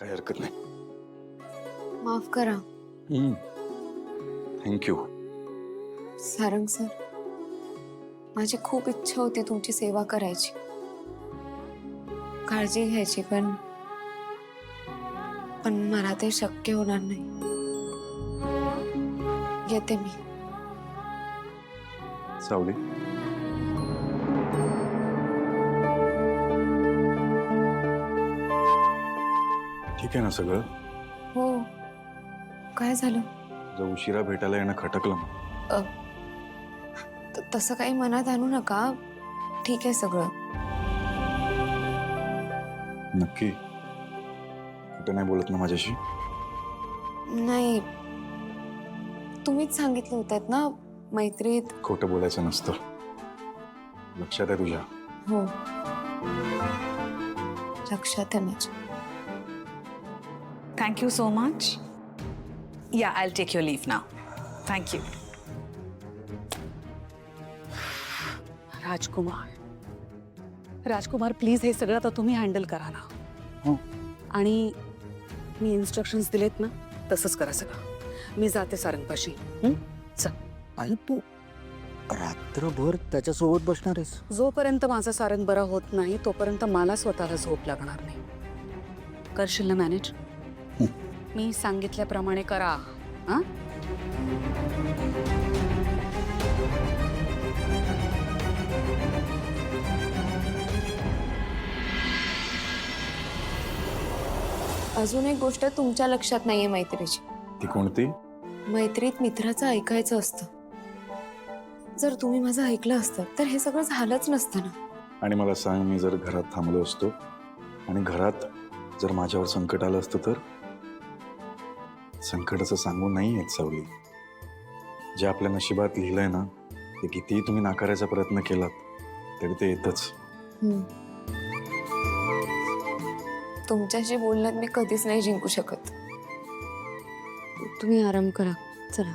काही हरकत नाही. माफ करा थँक्यू. सारंग सर, माझी खूप इच्छा होती तुमची सेवा करायची, काळजी घ्यायची, पण मला ते शक्य होणार नाही. येते मी. सावली, ठीक आहे ना सगळं? हो. काय झालं? जर उशिरा भेटायला येणं खटकलं ना. तसं काही मनात आणू नका. ठीक आहे सगळं. नक्की कुठं नाही बोलत ना माझ्याशी? नाही, तुम्हीच सांगितलं होतं ना मैत्रीत. खोटं बोलायचं नसतं, लक्षात आहे तुझ्या? हो, लक्षात आहे माझ्या. Thank you so much. Yeah, I'll take your leave now. Thank you. Rajkumar please हे सगळं आता तुम्ही हँडल करा ना. हो. आणि मी इन्स्ट्रक्शन्स दिलेत ना तसंच करा सगळं. मी जाते सारंगपाशी. चल. आणि तू रात्रभर त्याच्यासोबत बसणार आहेस? जोपर्यंत माझा सारंग बरा होत नाही तोपर्यंत मला स्वतःला झोप लागणार नाही. करशील ना मॅनेज? मी सांगितल्याप्रमाणे करा. हा? अजून एक गोष्ट तुमच्या लक्षात नाहीये मैत्रीची. ती कोणती? मैत्रीत मित्राचं ऐकायचं असतं. जर तुम्ही माझं ऐकलं असतं तर हे सगळं झालंच नसतं ना. आणि मला सांग, मी जर घरात थांबलो असतो आणि घरात जर माझ्यावर संकट आलं असतं तर? संकटाचं सांगून नाही येत सावली. जे आपल्या नशिबात लिहिलंय ना, ते कितीही तुम्ही नाकारायचा प्रयत्न केलात तरी ते येतच. तुमच्याशी बोलण्यात मी कधीच नाही जिंकू शकत. तुम्ही आराम करा. चला.